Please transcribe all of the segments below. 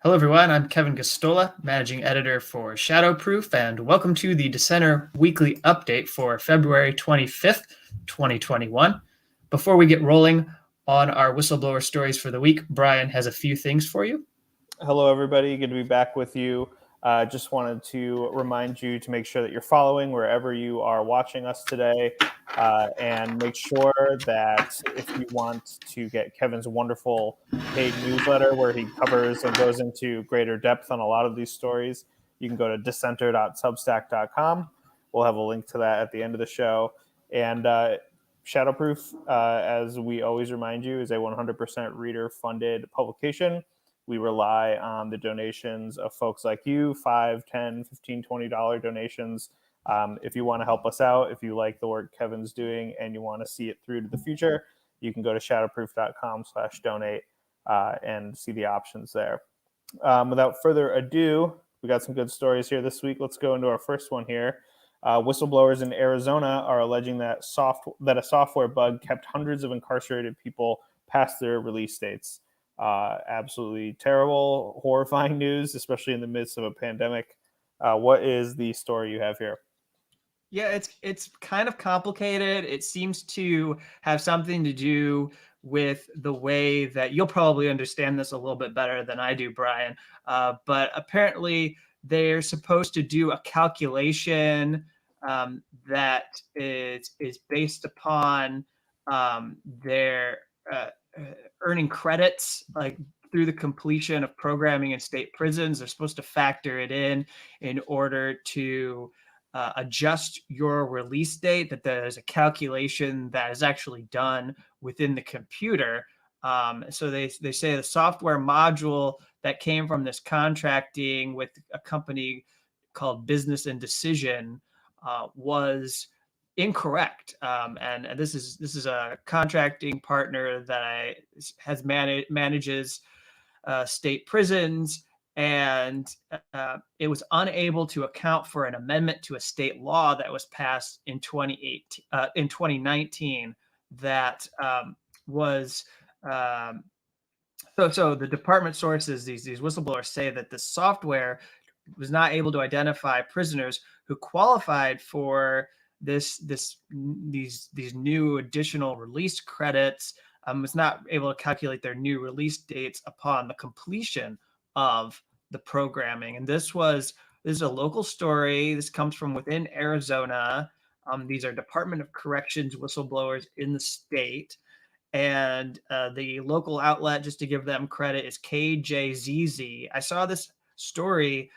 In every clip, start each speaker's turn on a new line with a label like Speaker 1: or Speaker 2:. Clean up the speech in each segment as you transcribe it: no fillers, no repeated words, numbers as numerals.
Speaker 1: Hello, everyone. I'm Kevin Gosztola, managing editor for Shadowproof, and welcome to the Dissenter Weekly update for February 25th, 2021. Before we get rolling on our whistleblower stories for the week, Brian has a few things for you.
Speaker 2: Hello, everybody. Good to be back with you. Just wanted to remind you to make sure that you're following wherever you are watching us today, and make sure that if you want to get Kevin's wonderful paid newsletter where he covers and goes into greater depth on a lot of these stories, you can go to dissenter.substack.com. We'll have a link to that at the end of the show. And Shadowproof, as we always remind you, is a 100% reader-funded publication. We rely on the donations of folks like you, $5, $10, $15, $20 donations. If you want to help us out, if you like the work Kevin's doing and you want to see it through to the future, you can go to shadowproof.com/donate and see the options there. Without further ado, we got some good stories here this week. Let's go into our first one here. Whistleblowers in Arizona are alleging that a software bug kept hundreds of incarcerated people past their release dates. Absolutely terrible, horrifying news, especially in the midst of a pandemic. What is the story you have here?
Speaker 1: Yeah, it's kind of complicated. It seems to have something to do with the way that you'll probably understand this a little bit better than I do, Brian. But apparently, they're supposed to do a calculation that is based upon their earning credits, like through the completion of programming in state prisons. They're supposed to factor it in order to adjust your release date, that there's a calculation that is actually done within the computer. So they say the software module that came from this contracting with a company called Business and Decision was incorrect. And this is a contracting partner that manages state prisons, and it was unable to account for an amendment to a state law that was passed in 2019 that was so the department sources, these whistleblowers say that the software was not able to identify prisoners who qualified for these new additional release credits, was not able to calculate their new release dates upon the completion of the programming. And this is a local story. This comes from within Arizona. These are Department of Corrections whistleblowers in the state. And the local outlet, just to give them credit, is KJZZ. I saw this story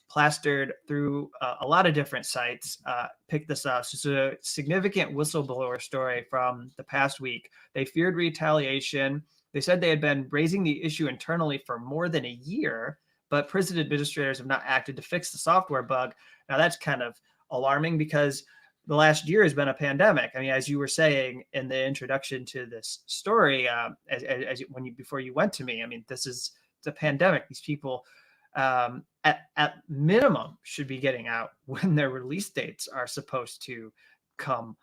Speaker 1: plastered through a lot of different sites. Picked this up. So it's a significant whistleblower story from the past week. They feared retaliation. They said they had been raising the issue internally for more than a year, but prison administrators have not acted to fix the software bug. Now that's kind of alarming because the last year has been a pandemic. I mean, as you were saying in the introduction to this story, before you went to me, I mean, it's a pandemic. These people, at minimum, should be getting out when their release dates are supposed to come.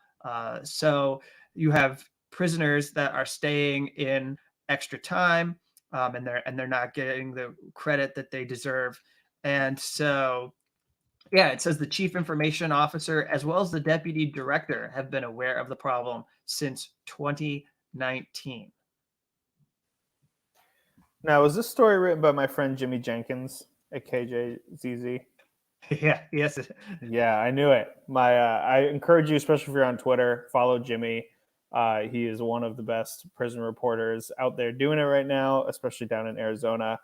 Speaker 1: So you have prisoners that are staying in extra time, and they're not getting the credit that they deserve, and so. Yeah, it says the chief information officer as well as the deputy director have been aware of the problem since 2019.
Speaker 2: Now, was this story written by my friend Jimmy Jenkins at KJZZ?
Speaker 1: Yeah, yes.
Speaker 2: Yeah, I knew it. I encourage you, especially if you're on Twitter, follow Jimmy. He is one of the best prison reporters out there doing it right now, especially down in Arizona.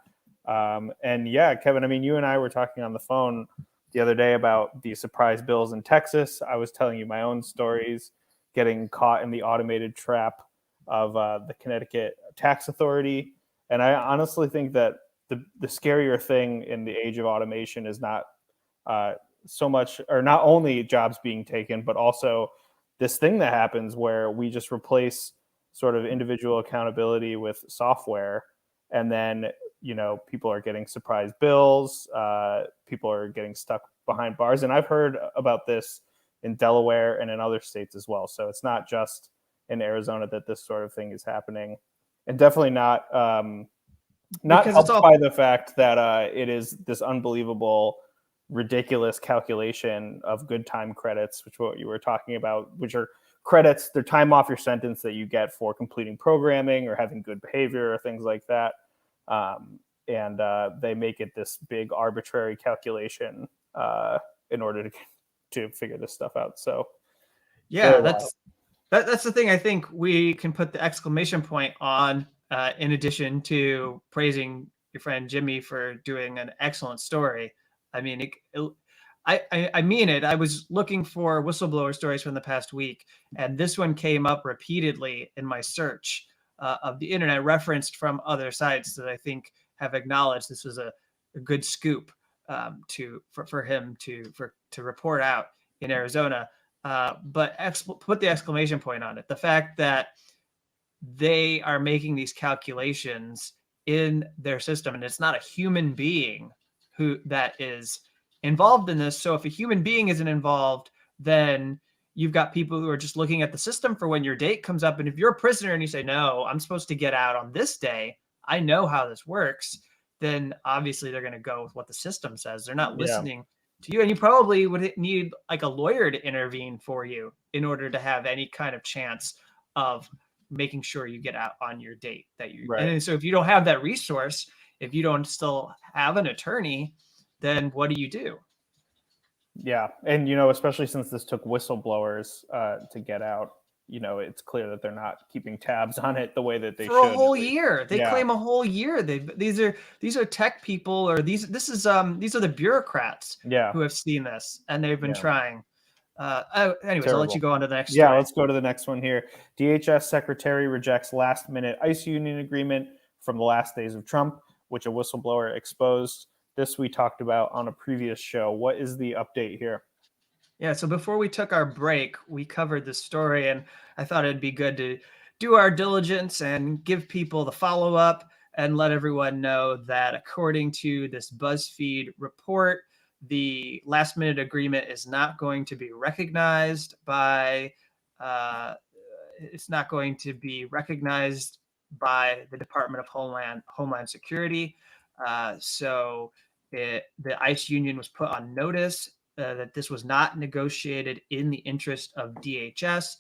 Speaker 2: And yeah, Kevin, I mean, you and I were talking on the phone the other day about the surprise bills in Texas. I was telling you my own stories, getting caught in the automated trap of the Connecticut Tax Authority. And I honestly think that the scarier thing in the age of automation is not so much, or not only jobs being taken, but also this thing that happens where we just replace sort of individual accountability with software. And then people are getting surprise bills. People are getting stuck behind bars. And I've heard about this in Delaware and in other states as well. So it's not just in Arizona that this sort of thing is happening. And definitely not Not
Speaker 1: because it's
Speaker 2: helped
Speaker 1: all
Speaker 2: by the fact that it is this unbelievable, ridiculous calculation of good time credits, which what you were talking about, which are credits, they're time off your sentence that you get for completing programming or having good behavior or things like that. And they make it this big arbitrary calculation in order to figure this stuff out. So
Speaker 1: yeah, that's the thing. I think we can put the exclamation point on, in addition to praising your friend Jimmy for doing an excellent story. I mean, I mean it. I was looking for whistleblower stories from the past week, and this one came up repeatedly in my search of the internet, referenced from other sites that I think have acknowledged this was a good scoop for him to report out in Arizona. But put the exclamation point on it. The fact that they are making these calculations in their system, and it's not a human being who that is involved in this. So if a human being isn't involved, then you've got people who are just looking at the system for when your date comes up. And if you're a prisoner and you say, no, I'm supposed to get out on this day, I know how this works, then obviously they're going to go with what the system says. They're not listening to you. And you probably would need like a lawyer to intervene for you in order to have any kind of chance of making sure you get out on your date that you.
Speaker 2: Right.
Speaker 1: And so if you don't have that resource, if you don't still have an attorney, then what do you do?
Speaker 2: Yeah. And, especially since this took whistleblowers to get out, it's clear that they're not keeping tabs on it the way that they
Speaker 1: for
Speaker 2: should.
Speaker 1: A whole year. They claim a whole year. These are tech people, or these are the bureaucrats who have seen this, and they've been trying. Anyways, terrible. I'll let you go on to the next story.
Speaker 2: Let's go to the next one here. DHS secretary rejects last-minute ICE union agreement from the last days of Trump, which a whistleblower exposed. This we talked about on a previous show. What is the update here?
Speaker 1: Yeah, so before we took our break, we covered the story, and I thought it'd be good to do our diligence and give people the follow-up and let everyone know that according to this BuzzFeed report, the last-minute agreement is not going to be recognized by the Department of Homeland Security. So the ICE union was put on notice that this was not negotiated in the interest of DHS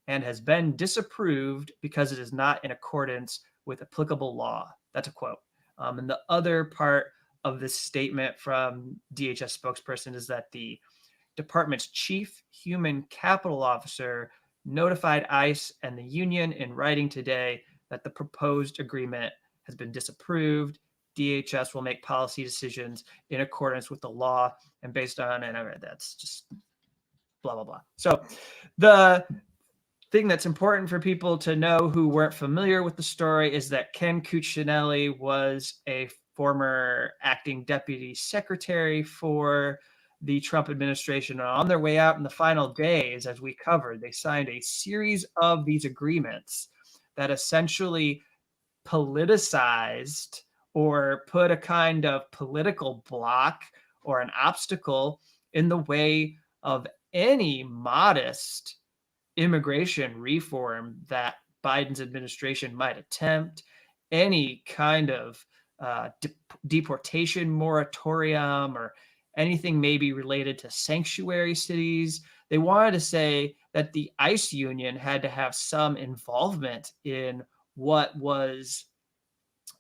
Speaker 1: and has been disapproved because it is not in accordance with applicable law. That's a quote. And the other part of this statement from DHS spokesperson is that the department's chief human capital officer notified ICE and the union in writing today that the proposed agreement has been disapproved. DHS will make policy decisions in accordance with the law and based on, and that's just blah, blah, blah. So the thing that's important for people to know who weren't familiar with the story is that Ken Cuccinelli was a former acting deputy secretary for the Trump administration. And on their way out in the final days, as we covered, they signed a series of these agreements that essentially politicized or put a kind of political block or an obstacle in the way of any modest immigration reform that Biden's administration might attempt, any kind of deportation moratorium or anything maybe related to sanctuary cities. They wanted to say that the ICE union had to have some involvement in what was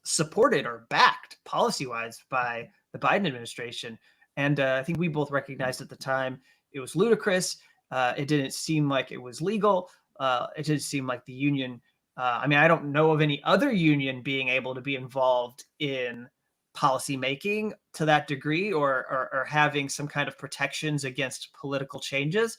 Speaker 1: supported or backed policy-wise by the Biden administration. And I think we both recognized at the time it was ludicrous. It didn't seem like it was legal. It didn't seem like the union. I don't know of any other union being able to be involved in policy making to that degree or having some kind of protections against political changes.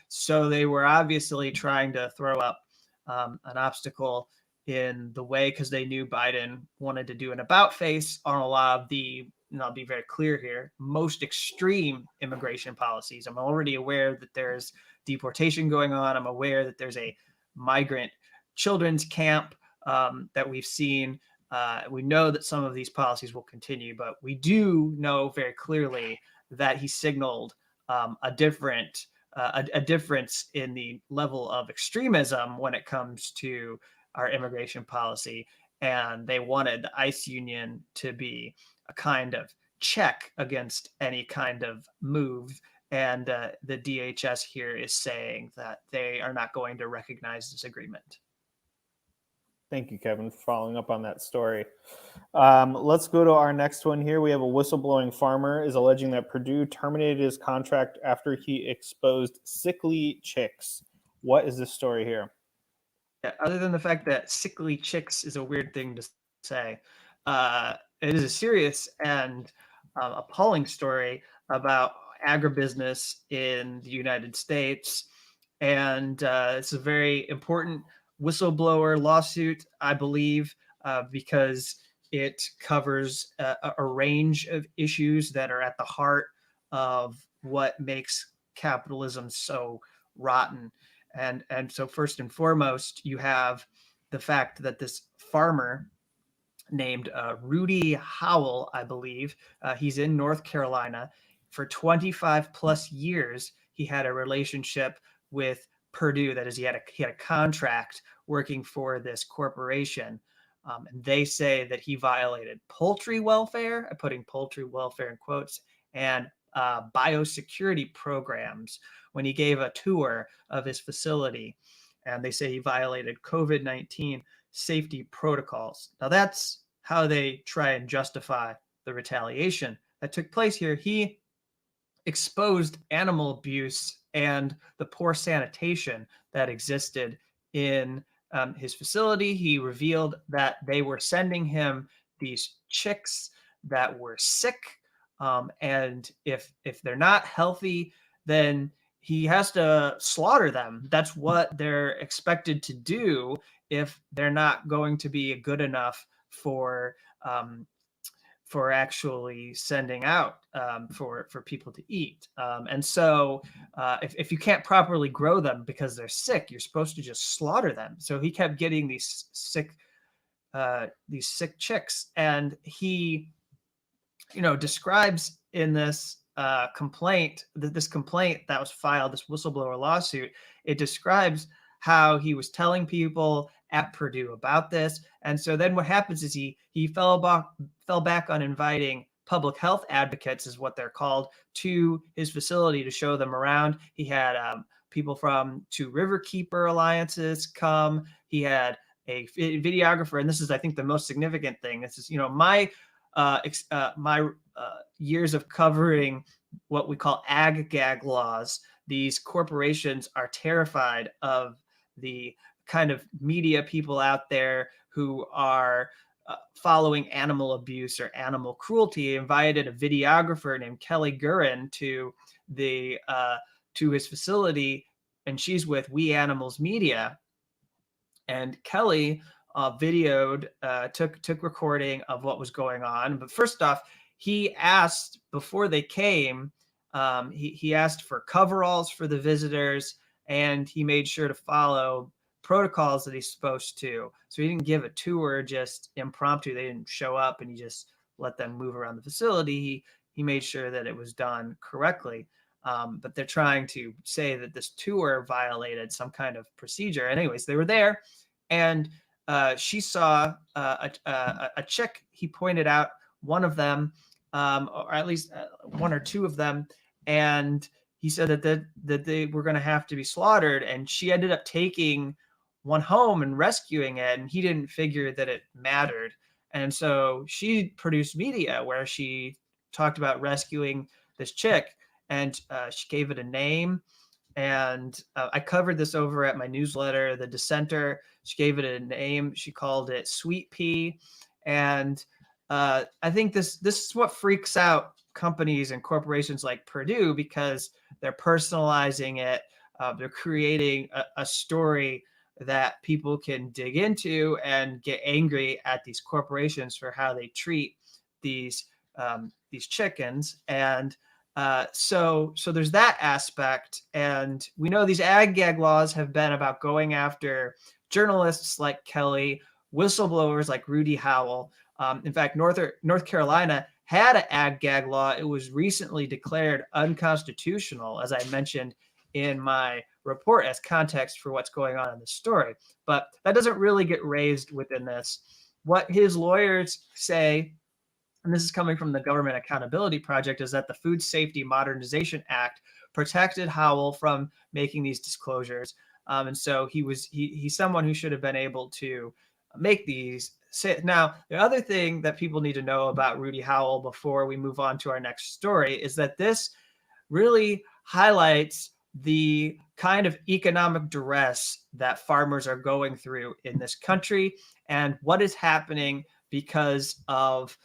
Speaker 1: So they were obviously trying to throw up an obstacle in the way because they knew Biden wanted to do an about face on a lot of the, and I'll be very clear here, most extreme immigration policies. I'm already aware that there's deportation going on. I'm aware that there's a migrant children's camp that we've seen. We know that some of these policies will continue, but we do know very clearly that he signaled a difference in the level of extremism when it comes to our immigration policy. and they wanted the ICE union to be a kind of check against any kind of move. And the DHS here is saying that they are not going to recognize this agreement.
Speaker 2: Thank you, Kevin, for following up on that story. Let's go to our next one here. We have a whistleblowing farmer is alleging that Perdue terminated his contract after he exposed sickly chicks. What is this story here?
Speaker 1: Yeah, other than the fact that sickly chicks is a weird thing to say, it is a serious and appalling story about agribusiness in the United States. And it's a very important whistleblower lawsuit, I believe, because it covers a range of issues that are at the heart of what makes capitalism so rotten. And so first and foremost, you have the fact that this farmer named Rudy Howell, I believe, he's in North Carolina. For 25 plus years, he had a relationship with Perdue. That is, he had a contract working for this corporation. And they say that he violated poultry welfare, I'm putting poultry welfare in quotes, and biosecurity programs when he gave a tour of his facility. And they say he violated COVID-19 safety protocols. Now that's how they try and justify the retaliation that took place here. He exposed animal abuse and the poor sanitation that existed in his facility. He revealed that they were sending him these chicks that were sick. And if they're not healthy, then he has to slaughter them. That's what they're expected to do if they're not going to be good enough for actually sending out for people to eat. And so if you can't properly grow them because they're sick, you're supposed to just slaughter them. So he kept getting these sick chicks, and he, describes in this complaint that was filed, this whistleblower lawsuit, it describes how he was telling people at Perdue about this. And so then what happens is he fell back on inviting public health advocates, is what they're called, to his facility to show them around. He had people from two Riverkeeper alliances come. He had a videographer, and this is, I think, the most significant thing. This is, my years of covering what we call ag-gag laws. These corporations are terrified of the kind of media people out there who are following animal abuse or animal cruelty. He invited a videographer named Kelly Gurin to his facility, and she's with We Animals Media. And Kelly took recording of what was going on. But first off, he asked, before they came, he asked for coveralls for the visitors, and he made sure to follow protocols that he's supposed to. So he didn't give a tour just impromptu. They didn't show up and he just let them move around the facility. He made sure that it was done correctly. But they're trying to say that this tour violated some kind of procedure. And anyways, they were there, and she saw a chick. He pointed out one of them, or at least one or two of them, and he said that they were going to have to be slaughtered. And she ended up taking one home and rescuing it, and he didn't figure that it mattered. And so she produced media where she talked about rescuing this chick, and she gave it a name. And I covered this over at my newsletter, The Dissenter. She gave it a name. She called it Sweet Pea. And I think this is what freaks out companies and corporations like Perdue, because they're personalizing it. They're creating a story that people can dig into and get angry at these corporations for how they treat these chickens. And so there's that aspect. And we know these ag-gag laws have been about going after journalists like Kelly, whistleblowers like Rudy Howell. In fact, North Carolina had an ag-gag law. It was recently declared unconstitutional, as I mentioned in my report, as context for what's going on in this story. But that doesn't really get raised within this. what his lawyers say, and this is coming from the Government Accountability Project, is that the Food Safety Modernization Act protected Howell from making these disclosures. And so he's someone who should have been able to make these. Now, the other thing that people need to know about Rudy Howell before we move on to our next story is that this really highlights the kind of economic duress that farmers are going through in this country and what is happening because of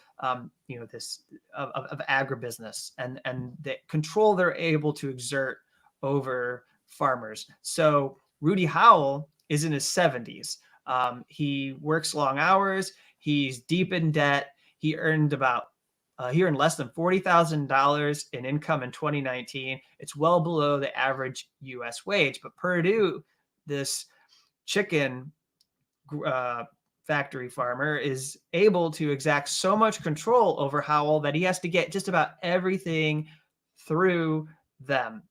Speaker 1: this of agribusiness and the control they're able to exert over farmers. So Rudy Howell is in his 70s. He works long hours. He's deep in debt. He earned less than $40,000 in income in 2019. It's well below the average U.S. wage. But Perdue, this chicken factory farmer, is able to exact so much control over Howell that he has to get just about everything through them.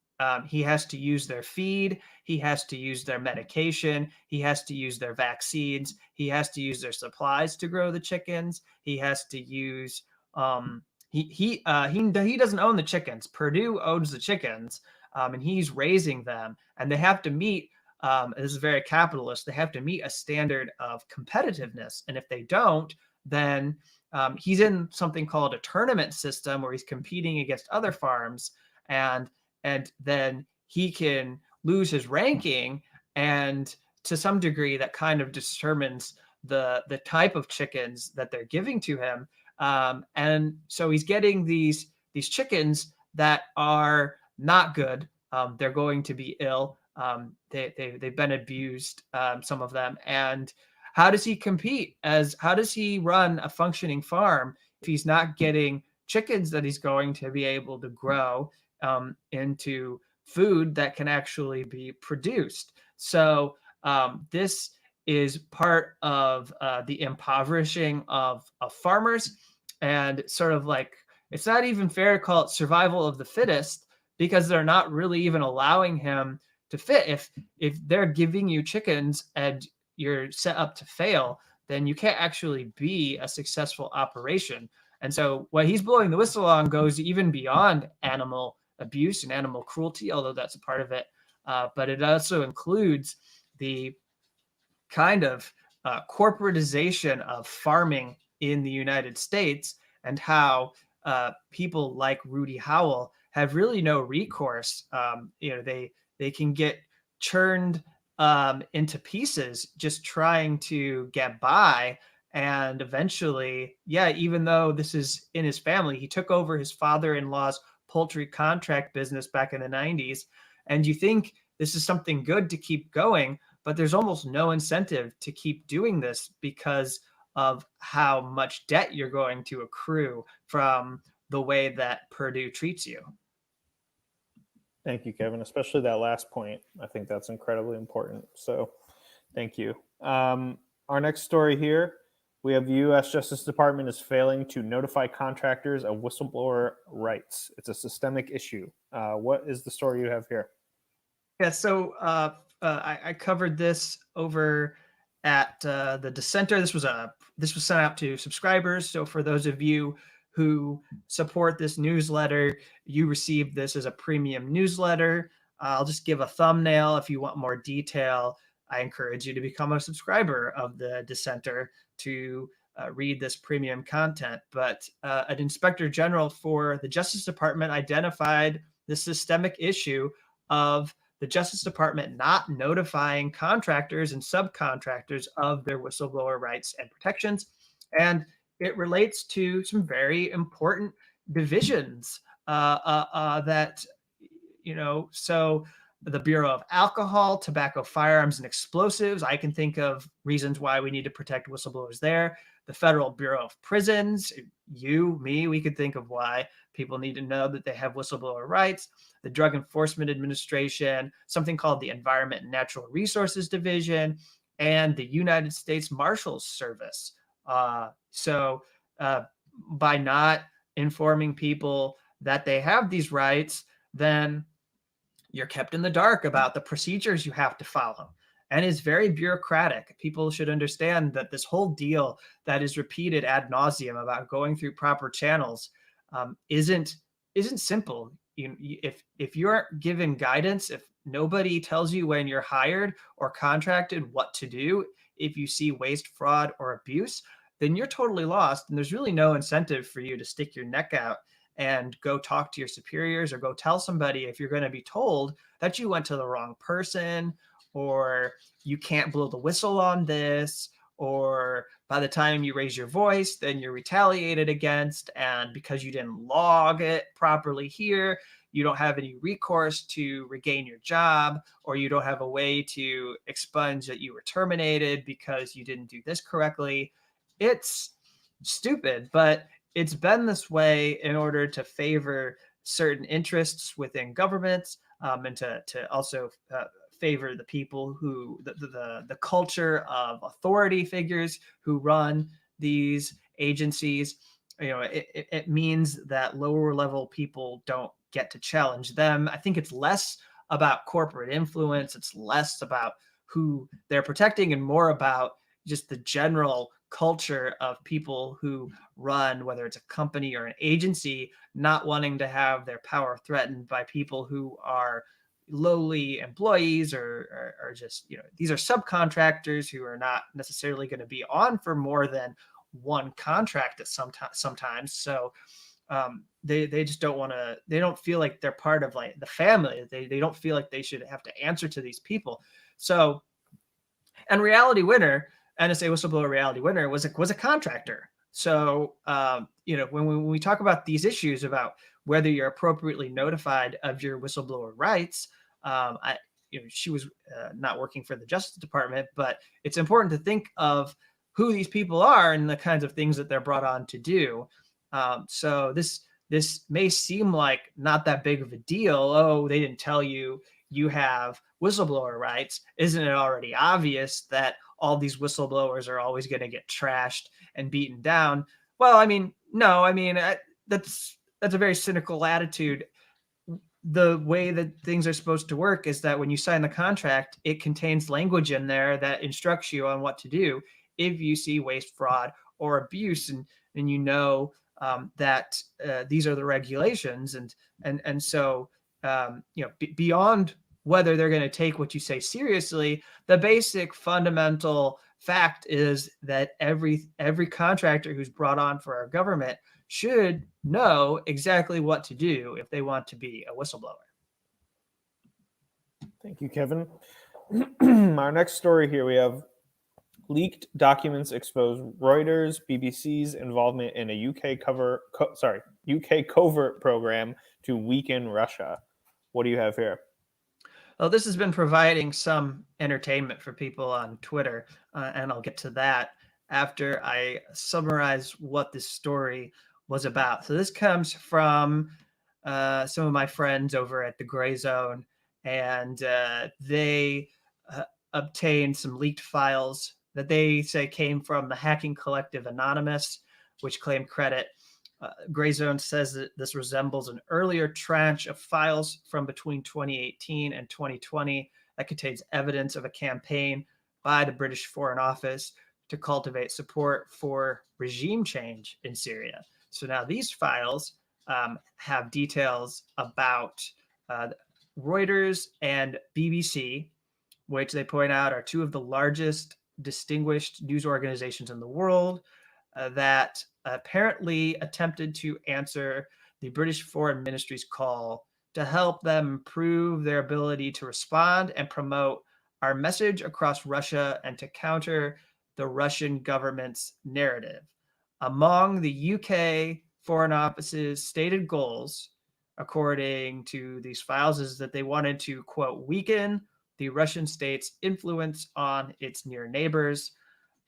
Speaker 1: He has to use their feed. He has to use their medication. He has to use their vaccines. He has to use their supplies to grow the chickens. He has to use he doesn't own the chickens. Perdue owns the chickens, and he's raising them. And they have to meet. This is very capitalist. They have to meet a standard of competitiveness, and if they don't, then he's in something called a tournament system where he's competing against other farms, and then he can lose his ranking, and to some degree that kind of determines the type of chickens that they're giving to him. And so he's getting these chickens that are not good. They're going to be ill. They've been abused, some of them. And how does he compete? How does he run a functioning farm if he's not getting chickens that he's going to be able to grow into food that can actually be produced? So this is part of the impoverishing of farmers, and sort of like, it's not even fair to call it survival of the fittest, because they're not really even allowing him to fit. If they're giving you chickens and you're set up to fail, then you can't actually be a successful operation. And so what he's blowing the whistle on goes even beyond animal abuse and animal cruelty, although that's a part of it. But it also includes the kind of corporatization of farming in the United States, and how people like Rudy Howell have really no recourse. They can get churned into pieces just trying to get by. And eventually, even though this is in his family, he took over his father-in-law's poultry contract business back in the 90s. And you think this is something good to keep going, but there's almost no incentive to keep doing this because of how much debt you're going to accrue from the way that Perdue treats you.
Speaker 2: Thank you, Kevin, especially that last point. I think that's incredibly important. So thank you. Our next story here, we have the U.S. Justice Department is failing to notify contractors of whistleblower rights. It's a systemic issue. What is the story you have here?
Speaker 1: Yeah, so I covered this over at the Dissenter. This was sent out to subscribers. So for those of you who support this newsletter, you received this as a premium newsletter. I'll just give a thumbnail. If you want more detail, I encourage you to become a subscriber of the Dissenter to read this premium content. But an inspector general for the Justice Department identified the systemic issue of the Justice Department not notifying contractors and subcontractors of their whistleblower rights and protections. And it relates to some very important divisions that, so the Bureau of Alcohol, Tobacco, Firearms, and Explosives, I can think of reasons why we need to protect whistleblowers there. The Federal Bureau of Prisons, we could think of why people need to know that they have whistleblower rights. The Drug Enforcement Administration, something called the Environment and Natural Resources Division, and the United States Marshals Service. So by not informing people that they have these rights, then you're kept in the dark about the procedures you have to follow. and is very bureaucratic. People should understand that this whole deal that is repeated ad nauseum about going through proper channels isn't simple. If you're given guidance, if nobody tells you when you're hired or contracted what to do, if you see waste, fraud, or abuse, then you're totally lost. And there's really no incentive for you to stick your neck out and go talk to your superiors or go tell somebody if you're going to be told that you went to the wrong person, or you can't blow the whistle on this, or by the time you raise your voice, then you're retaliated against. And because you didn't log it properly here, you don't have any recourse to regain your job, or you don't have a way to expunge that you were terminated because you didn't do this correctly. It's stupid, but it's been this way in order to favor certain interests within governments, and to also favor the people who the culture of authority figures who run these agencies. It means that lower level people don't get to challenge them. I think it's less about corporate influence. It's less about who they're protecting and more about just the general culture of people who run, whether it's a company or an agency, not wanting to have their power threatened by people who are lowly employees or just, these are subcontractors who are not necessarily going to be on for more than one contract at sometimes. So they just don't want to, they don't feel like they're part of like the family. They don't feel like they should have to answer to these people. So, and Reality Winner, NSA Whistleblower Reality Winner was a contractor. So, when we talk about these issues about whether you're appropriately notified of your whistleblower rights, she was not working for the Justice Department, but it's important to think of who these people are and the kinds of things that they're brought on to do. So this may seem like not that big of a deal. Oh, they didn't tell you you have whistleblower rights. Isn't it already obvious that all these whistleblowers are always going to get trashed and beaten down? Well, no, that's a very cynical attitude. The way that things are supposed to work is that when you sign the contract, it contains language in there that instructs you on what to do if you see waste, fraud, or abuse, and that these are the regulations, and so beyond whether they're going to take what you say seriously, the basic fundamental fact is that every contractor who's brought on for our government should know exactly what to do if they want to be a whistleblower.
Speaker 2: Thank you, Kevin. Our next story here, we have leaked documents expose Reuters, BBC's involvement in a UK covert program to weaken Russia. What do you have here?
Speaker 1: Well, this has been providing some entertainment for people on Twitter, and I'll get to that after I summarize what this story was about. So this comes from some of my friends over at the Grayzone, and they obtained some leaked files that they say came from the hacking collective Anonymous, which claimed credit. Grayzone says that this resembles an earlier tranche of files from between 2018 and 2020 that contains evidence of a campaign by the British Foreign Office to cultivate support for regime change in Syria. So now these files have details about Reuters and BBC, which they point out are two of the largest distinguished news organizations in the world, that apparently attempted to answer the British Foreign Ministry's call to help them improve their ability to respond and promote our message across Russia and to counter the Russian government's narrative. Among the UK Foreign Office's stated goals, according to these files, is that they wanted to, quote, weaken the Russian state's influence on its near neighbors.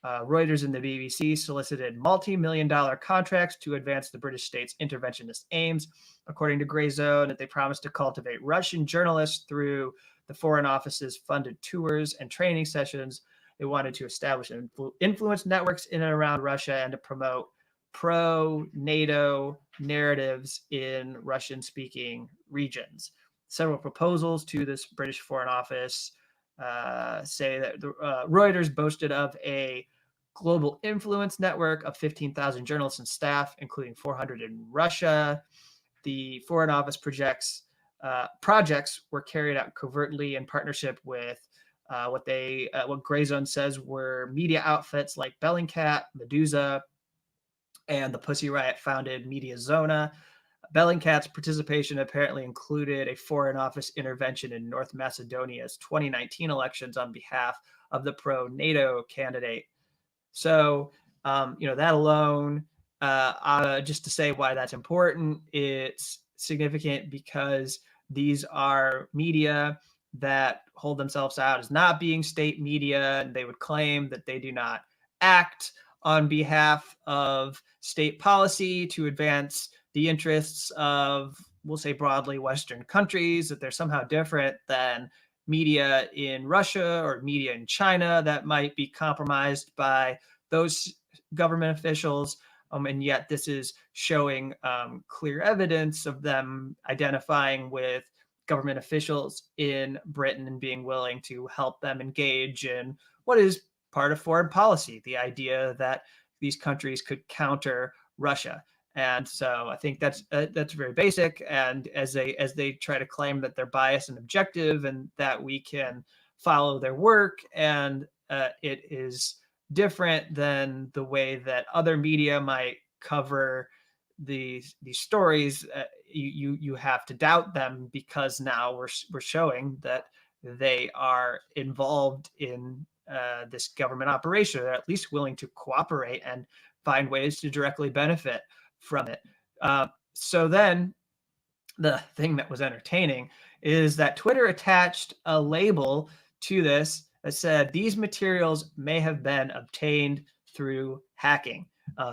Speaker 1: Reuters and the BBC solicited multi-million-dollar contracts to advance the British state's interventionist aims. According to Grayzone, that they promised to cultivate Russian journalists through the Foreign Office's funded tours and training sessions. They wanted to establish influence networks in and around Russia and to promote pro-NATO narratives in Russian-speaking regions. Several proposals to this British Foreign Office say that Reuters boasted of a global influence network of 15,000 journalists and staff, including 400 in Russia. The Foreign Office projects were carried out covertly in partnership with what Grayzone says were media outfits like Bellingcat, Medusa, and the Pussy Riot-founded Media Zona. Bellingcat's participation apparently included a Foreign Office intervention in North Macedonia's 2019 elections on behalf of the pro-NATO candidate. So, that alone, just to say why that's important, it's significant because these are media that hold themselves out as not being state media, and they would claim that they do not act on behalf of state policy to advance the interests of, we'll say broadly, Western countries, that they're somehow different than media in Russia or media in China that might be compromised by those government officials. And yet this is showing clear evidence of them identifying with government officials in Britain and being willing to help them engage in what is part of foreign policy, the idea that these countries could counter Russia. And so I think that's very basic. And as they try to claim that they're biased and objective and that we can follow their work, and it is different than the way that other media might cover these stories, you have to doubt them, because now we're showing that they are involved in this government operation. They're at least willing to cooperate and find ways to directly benefit from it. So then the thing that was entertaining is that Twitter attached a label to this that said these materials may have been obtained through hacking.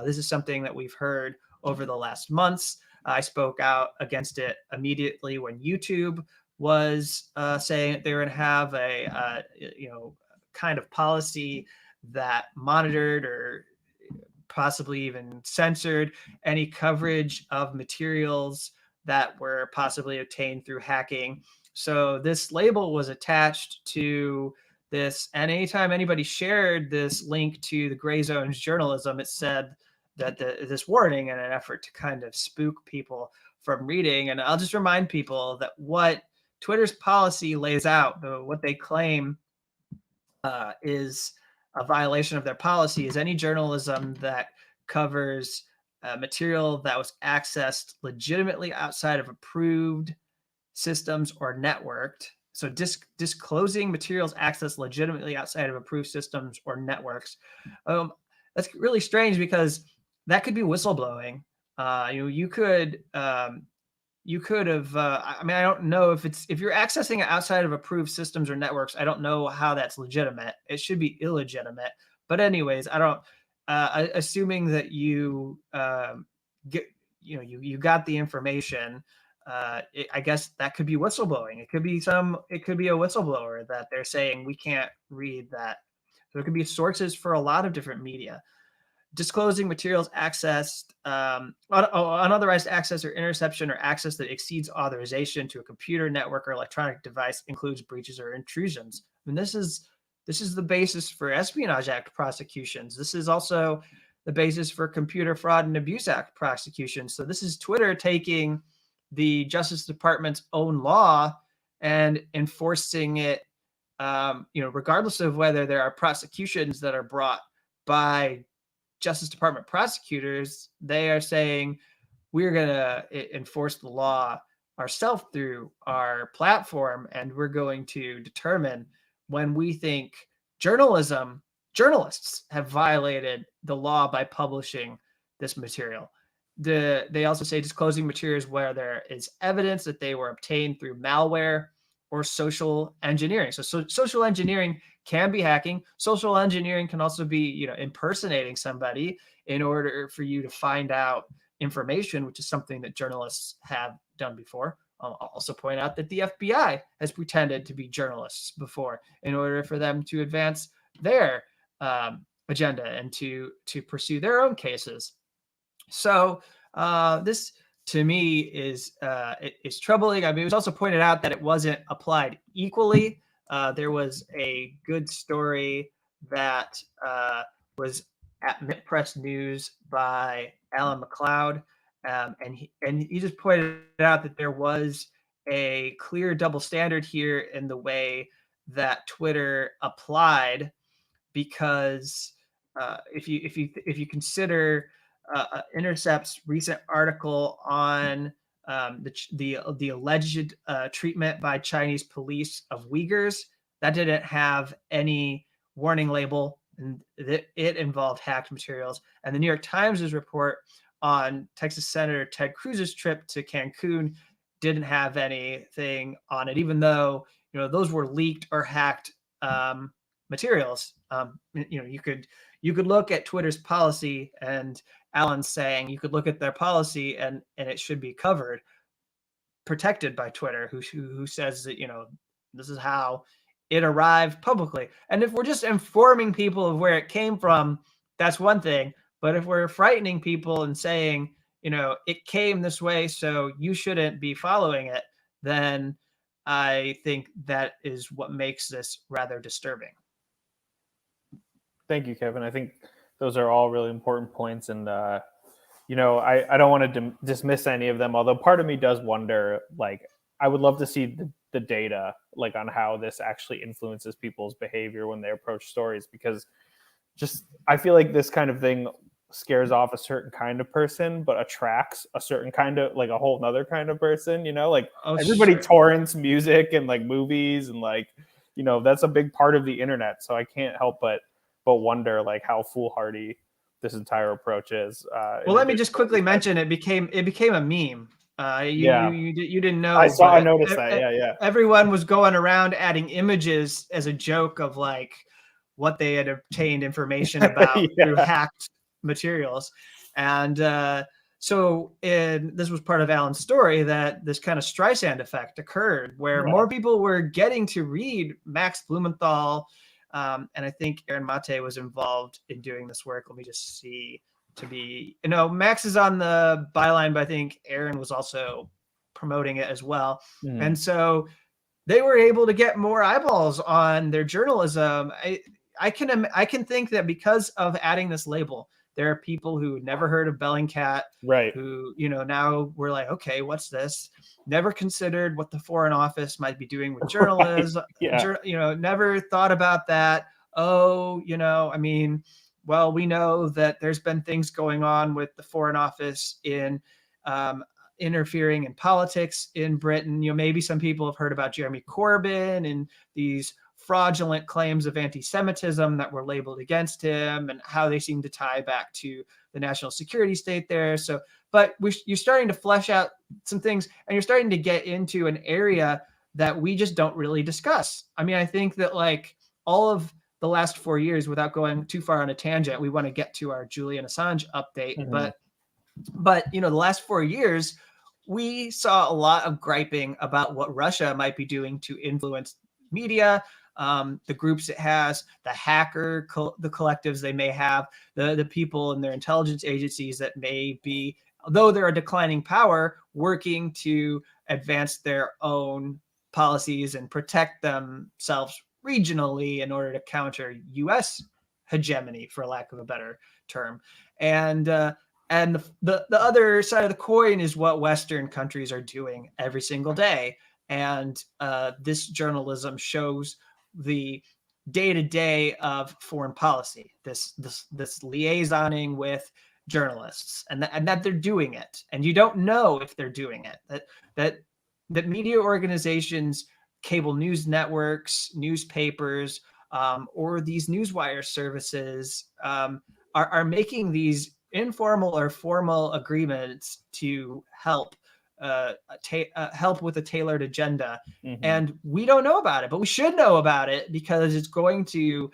Speaker 1: This is something that we've heard over the last months. I spoke out against it immediately when YouTube was saying they were going to have a kind of policy that monitored or possibly even censored any coverage of materials that were possibly obtained through hacking. So this label was attached to this, and anytime anybody shared this link to the Grayzone's journalism, it said that this warning in an effort to kind of spook people from reading. And I'll just remind people that what Twitter's policy lays out, what they claim is a violation of their policy, is any journalism that covers material that was accessed legitimately outside of approved systems or networked. So disclosing materials accessed legitimately outside of approved systems or networks. That's really strange, because that could be whistleblowing. You could have. I don't know if you're accessing it outside of approved systems or networks. I don't know how that's legitimate. It should be illegitimate. But anyways, I don't. Assuming that you you got the information. I guess that could be whistleblowing. It could be a whistleblower that they're saying we can't read that. So it could be sources for a lot of different media. Disclosing materials accessed, unauthorized access or interception or access that exceeds authorization to a computer, network, or electronic device includes breaches or intrusions. I mean, this is the basis for Espionage Act prosecutions. This is also the basis for Computer Fraud and Abuse Act prosecutions. So this is Twitter taking the Justice Department's own law and enforcing it, regardless of whether there are prosecutions that are brought by Justice Department prosecutors. They are saying we're going to enforce the law ourselves through our platform, and we're going to determine when we think journalists have violated the law by publishing this material. They also say disclosing materials where there is evidence that they were obtained through malware or social engineering. So social engineering can be hacking. Social engineering can also be, impersonating somebody in order for you to find out information, which is something that journalists have done before. I'll also point out that the FBI has pretended to be journalists before in order for them to advance their agenda and to pursue their own cases. So this, to me, is troubling. I mean, it was also pointed out that it wasn't applied equally. there was a good story that was at Mint Press News by Alan McLeod, and he just pointed out that there was a clear double standard here in the way that Twitter applied, because if you consider Intercept's recent article on the alleged treatment by Chinese police of Uyghurs, that didn't have any warning label, and it involved hacked materials. And the New York Times' report on Texas Senator Ted Cruz's trip to Cancun didn't have anything on it, even though those were leaked or hacked materials. You could look at Twitter's policy, and Alan's saying you could look at their policy and it should be covered, protected by Twitter, who says that this is how it arrived publicly. And if we're just informing people of where it came from, that's one thing. But if we're frightening people and saying it came this way, so you shouldn't be following it, then I think that is what makes this rather disturbing.
Speaker 2: Thank you, Kevin. I think those are all really important points. And, I don't want to dismiss any of them, although part of me does wonder, I would love to see the data, on how this actually influences people's behavior when they approach stories, because I feel like this kind of thing scares off a certain kind of person, but attracts a certain kind of, a whole nother kind of person, everybody
Speaker 1: sure.
Speaker 2: torrents music and movies, and that's a big part of the internet. So I can't help but wonder how foolhardy this entire approach is.
Speaker 1: Well, let me just quickly mention it became a meme. You didn't know.
Speaker 2: I noticed that. Yeah.
Speaker 1: Everyone was going around adding images as a joke of what they had obtained information about through hacked materials. And so this was part of Alan's story, that this kind of Streisand effect occurred, where more people were getting to read Max Blumenthal. And I think Aaron Mate was involved in doing this work. Let me just see. Max is on the byline, but I think Aaron was also promoting it as well. And so they were able to get more eyeballs on their journalism. I can think that because of adding this label, there are people who never heard of Bellingcat,
Speaker 2: right?
Speaker 1: Who now we're like, okay, what's this? Never considered what the Foreign Office might be doing with journalism. Never thought about that. Well, we know that there's been things going on with the Foreign Office in interfering in politics in Britain. Maybe some people have heard about Jeremy Corbyn and these fraudulent claims of anti-Semitism that were labeled against him, and how they seem to tie back to the national security state there. So, but you're starting to flesh out some things, and you're starting to get into an area that we just don't really discuss. I mean, I think that all of the last 4 years, without going too far on a tangent, we want to get to our Julian Assange update, but the last 4 years, we saw a lot of griping about what Russia might be doing to influence media, the groups it has, the the collectives they may have, the people in their intelligence agencies that may be, though they're a declining power, working to advance their own policies and protect themselves regionally in order to counter U.S. hegemony, for lack of a better term. And the other side of the coin is what Western countries are doing every single day. And this journalism shows the day-to-day of foreign policy, this liaisoning with journalists, and that they're doing it, and you don't know if they're doing it. That media organizations, cable news networks, newspapers, or these newswire services are making these informal or formal agreements to help with a tailored agenda. And we don't know about it, but we should know about it, because it's going to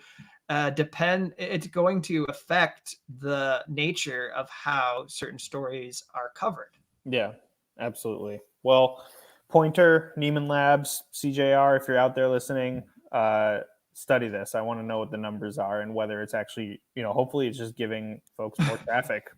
Speaker 1: it's going to affect the nature of how certain stories are covered.
Speaker 2: Yeah, absolutely. Well, Pointer, Neiman Labs, CJR, if you're out there listening, study this. I want to know what the numbers are and whether it's actually, hopefully it's just giving folks more traffic,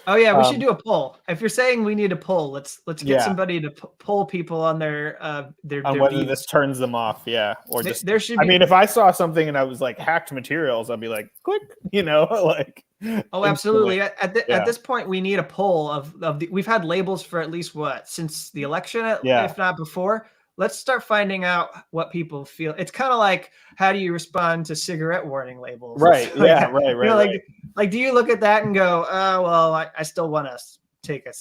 Speaker 1: Oh yeah, we should do a poll. If you're saying we need a poll, let's get somebody to poll people on their
Speaker 2: whether
Speaker 1: views.
Speaker 2: this turns them off, or just
Speaker 1: there should be.
Speaker 2: I mean, if I saw something and I was like hacked materials, I'd be like, click, like.
Speaker 1: Oh, absolutely. At this point, we need a poll of the. We've had labels for at least since the election, if not before. Let's start finding out what people feel. It's kind of like, how do you respond to cigarette warning labels?
Speaker 2: Right. Yeah. Right.
Speaker 1: Like, do you look at that and go, oh, well, I still want to take a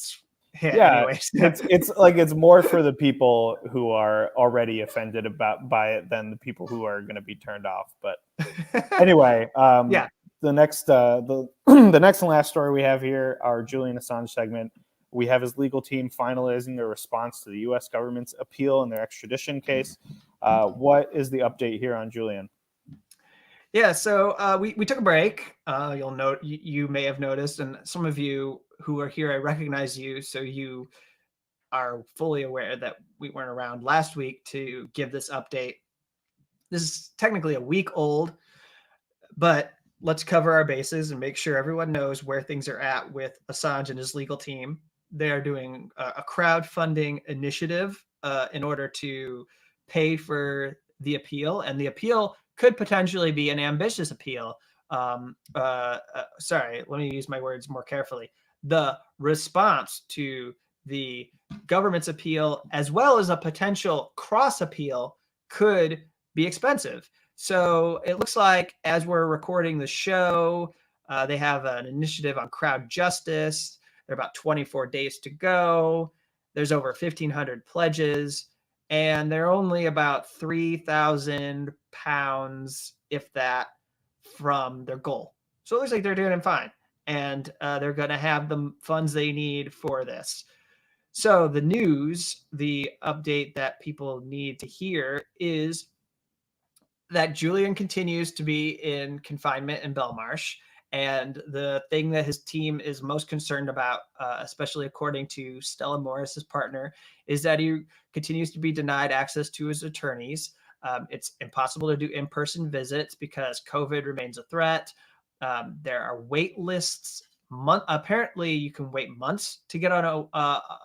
Speaker 1: hit anyways.
Speaker 2: it's more for the people who are already offended by it than the people who are going to be turned off. But anyway, the next the next and last story we have here, our Julian Assange segment. We have his legal team finalizing their response to the U.S. government's appeal in their extradition case. What is the update here on Julian?
Speaker 1: Yeah, so we took a break. You'll note, you may have noticed, and some of you who are here, I recognize you, so you are fully aware that we weren't around last week to give this update. This is technically a week old, but let's cover our bases and make sure everyone knows where things are at with Assange and his legal team. They are doing a crowdfunding initiative in order to pay for the appeal, and the appeal could potentially be an ambitious appeal. Sorry, let me use my words more carefully. The response to the government's appeal, as well as a potential cross appeal, could be expensive. So it looks like, as we're recording the show, they have an initiative on crowd justice. There are about 24 days to go. There's over 1,500 pledges, and they're only about £3,000, if that, from their goal. So it looks like they're doing fine, and they're going to have the funds they need for this. So the news, the update that people need to hear is that Julian continues to be in confinement in Belmarsh. And the thing that his team is most concerned about, especially according to Stella Morris, his partner, is that he continues to be denied access to his attorneys. It's impossible to do in-person visits because COVID remains a threat. There are wait lists. Apparently, you can wait months to get on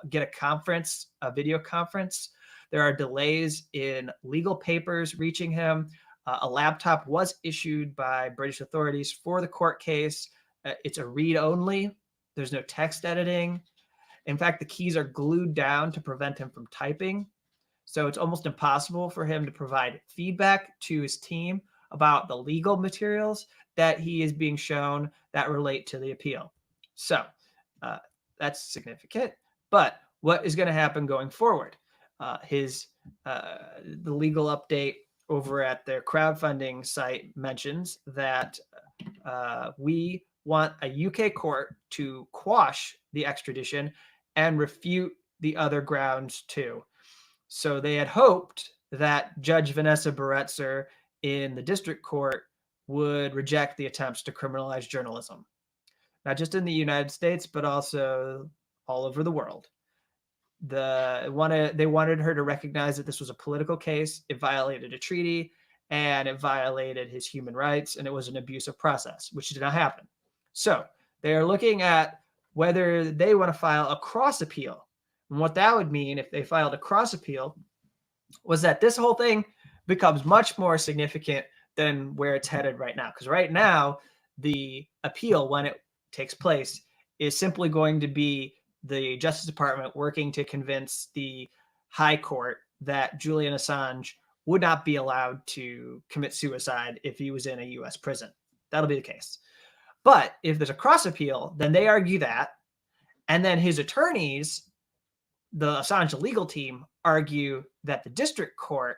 Speaker 1: get a conference, a video conference. There are delays in legal papers reaching him. A laptop was issued by British authorities for the court case. It's a read only. There's no text editing. In fact, the keys are glued down to prevent him from typing. So it's almost impossible for him to provide feedback to his team about the legal materials that he is being shown that relate to the appeal. So that's significant. But what is going to happen going forward? The legal update over at their crowdfunding site mentions that we want a UK court to quash the extradition and refute the other grounds too. So they had hoped that Judge Vanessa Baretzer in the district court would reject the attempts to criminalize journalism, not just in the United States, but also all over the world. They wanted her to recognize that this was a political case. It violated a treaty, and it violated his human rights, and it was an abusive process, which did not happen. So they are looking at whether they want to file a cross appeal. And what that would mean if they filed a cross appeal was that this whole thing becomes much more significant than where it's headed right now. Because right now, the appeal, when it takes place, is simply going to be the Justice Department working to convince the High Court that Julian Assange would not be allowed to commit suicide if he was in a U.S. prison. That'll be the case. But if there's a cross appeal, then they argue that, and then his attorneys, the Assange legal team, argue that the district court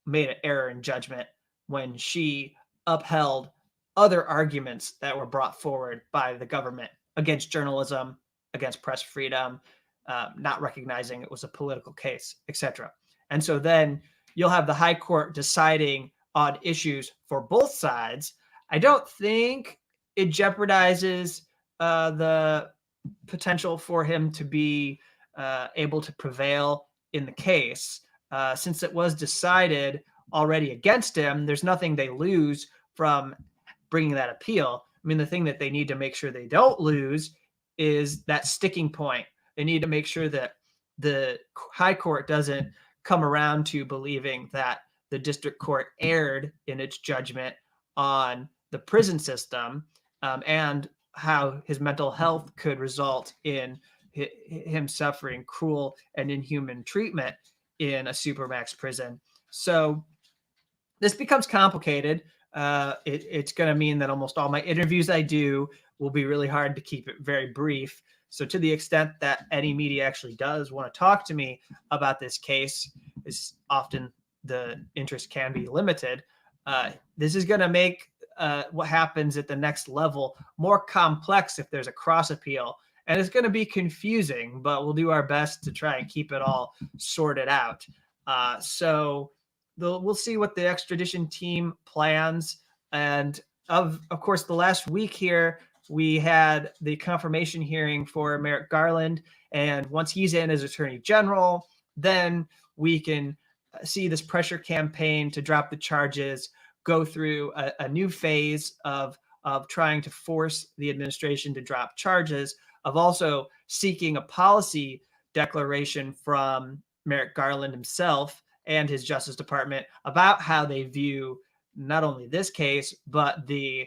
Speaker 1: made an error in judgment when she upheld other arguments that were brought forward by the government against journalism, against press freedom, not recognizing it was a political case, etc. And so then you'll have the High Court deciding on issues for both sides. I don't think it jeopardizes the potential for him to be able to prevail in the case, since it was decided already against him, there's nothing they lose from bringing that appeal. I mean, the thing that they need to make sure they don't lose is that sticking point. They need to make sure that the high court doesn't come around to believing that the district court erred in its judgment on the prison system, and how his mental health could result in him suffering cruel and inhuman treatment in a supermax prison. So this becomes complicated. It's going to mean that almost all my interviews I do will be really hard to keep it very brief. So to the extent that any media actually does want to talk to me about this case, is often the interest can be limited. This is going to make what happens at the next level more complex if there's a cross appeal. And it's going to be confusing, but we'll do our best to try and keep it all sorted out. So we'll see what the extradition team plans. And of course, the last week here, we had the confirmation hearing for Merrick Garland. And once he's in as Attorney General, then we can see this pressure campaign to drop the charges go through a new phase of trying to force the administration to drop charges, of also seeking a policy declaration from Merrick Garland himself and his Justice Department about how they view not only this case, but the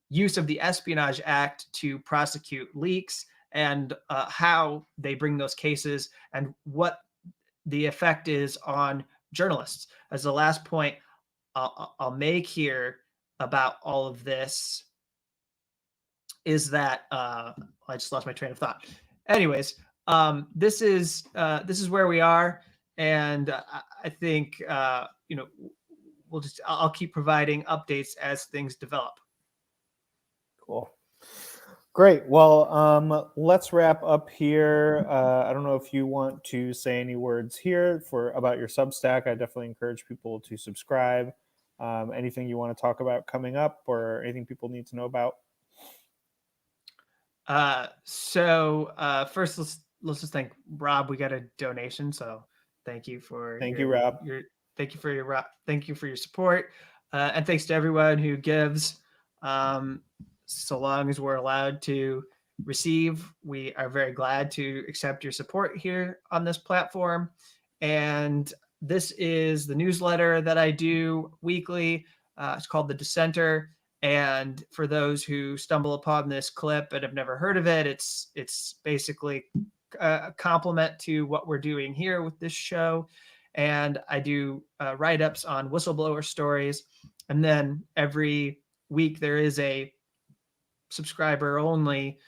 Speaker 1: use of the Espionage Act to prosecute leaks, and how they bring those cases and what the effect is on journalists. As the last point I'll make here about all of this is that I just lost my train of thought. Anyways, this is where we are, and I think I'll keep providing updates as things develop.
Speaker 2: Cool. Great. Well, let's wrap up here. I don't know if you want to say any words here about your Substack. I definitely encourage people to subscribe. Anything you want to talk about coming up, or anything people need to know about?
Speaker 1: First, let's just thank Rob. We got a donation, so thank you for
Speaker 2: Rob.
Speaker 1: Thank you for your support, and thanks to everyone who gives. So long as we're allowed to receive, we are very glad to accept your support here on this platform. And this is the newsletter that I do weekly. It's called The Dissenter. And for those who stumble upon this clip and have never heard of it, it's basically a complement to what we're doing here with this show. And I do write-ups on whistleblower stories. And then every week there is a subscriber only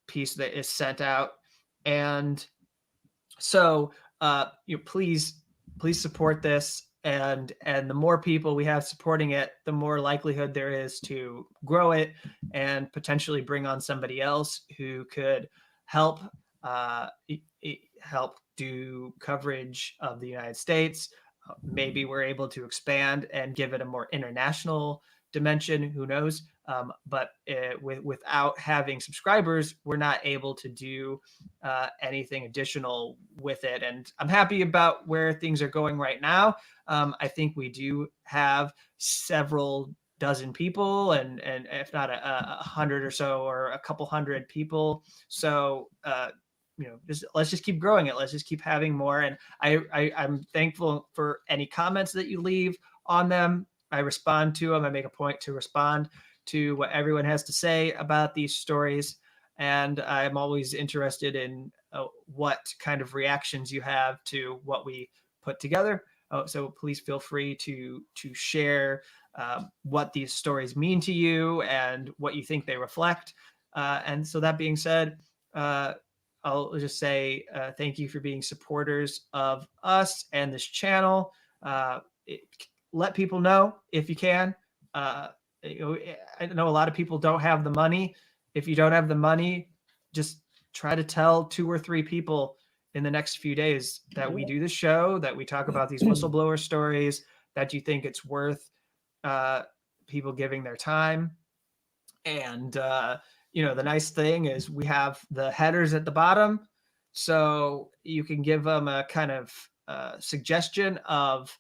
Speaker 1: piece that is sent out. And so please support this, and the more people we have supporting it, the more likelihood there is to grow it and potentially bring on somebody else who could help do coverage of the United States. Maybe we're able to expand and give it a more international dimension, who knows? But without having subscribers, we're not able to do anything additional with it. And I'm happy about where things are going right now. I think we do have several dozen people, and if not 100 or so, or a couple hundred people. So let's just keep growing it. Let's just keep having more. And I'm thankful for any comments that you leave on them. I respond to them. I make a point to respond to what everyone has to say about these stories. And I'm always interested in what kind of reactions you have to what we put together. So please feel free to share what these stories mean to you and what you think they reflect. And so that being said, I'll just say thank you for being supporters of us and this channel. Let people know if you can. I know a lot of people don't have the money. If you don't have the money, just try to tell 2 or 3 people in the next few days that we do the show, that we talk about these whistleblower stories, that you think it's worth people giving their time. And, the nice thing is we have the headers at the bottom, so you can give them a kind of suggestion of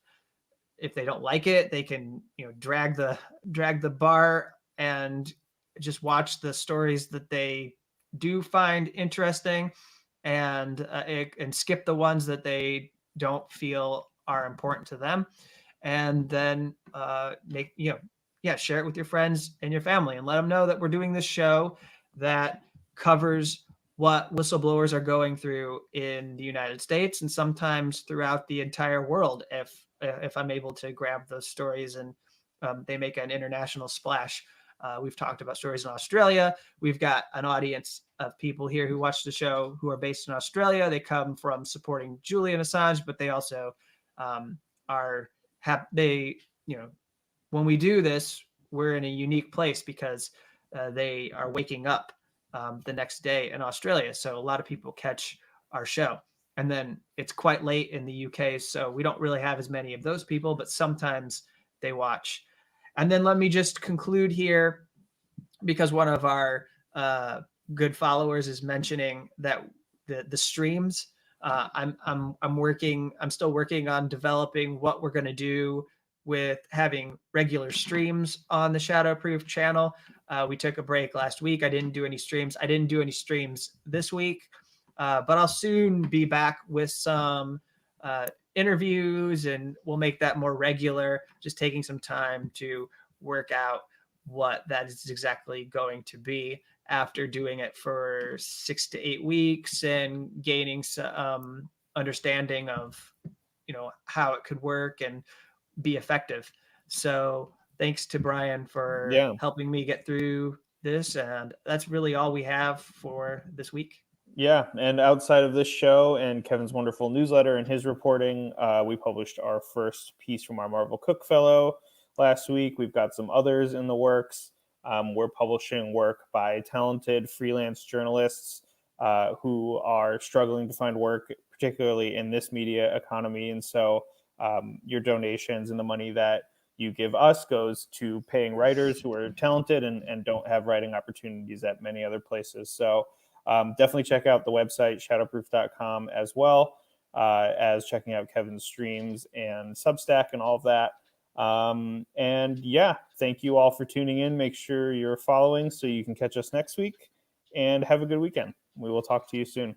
Speaker 1: if they don't like it, they can, drag the bar and just watch the stories that they do find interesting, and skip the ones that they don't feel are important to them, and then share it with your friends and your family, and let them know that we're doing this show that covers what whistleblowers are going through in the United States and sometimes throughout the entire world, if I'm able to grab those stories and they make an international splash. We've talked about stories in Australia. We've got an audience of people here who watch the show who are based in Australia. They come from supporting Julian Assange, but they also when we do this, we're in a unique place because they are waking up the next day in Australia. So a lot of people catch our show. And then it's quite late in the UK, so we don't really have as many of those people, but sometimes they watch. And then let me just conclude here, because one of our good followers is mentioning that the streams. I'm still working on developing what we're going to do with having regular streams on the Shadowproof channel. We took a break last week. I didn't do any streams. I didn't do any streams this week, but I'll soon be back with some interviews, and we'll make that more regular, just taking some time to work out what that is exactly going to be after doing it for 6 to 8 weeks and gaining some understanding of, how it could work and be effective. So thanks to Brian for helping me get through this. And that's really all we have for this week.
Speaker 2: Yeah, and outside of this show and Kevin's wonderful newsletter and his reporting, we published our first piece from our Marvel Cook Fellow last week. We've got some others in the works. We're publishing work by talented freelance journalists who are struggling to find work, particularly in this media economy. And so your donations and the money that you give us goes to paying writers who are talented and don't have writing opportunities at many other places. So definitely check out the website, shadowproof.com, as well as checking out Kevin's streams and Substack and all of that. And yeah, thank you all for tuning in. Make sure you're following so you can catch us next week, and have a good weekend. We will talk to you soon.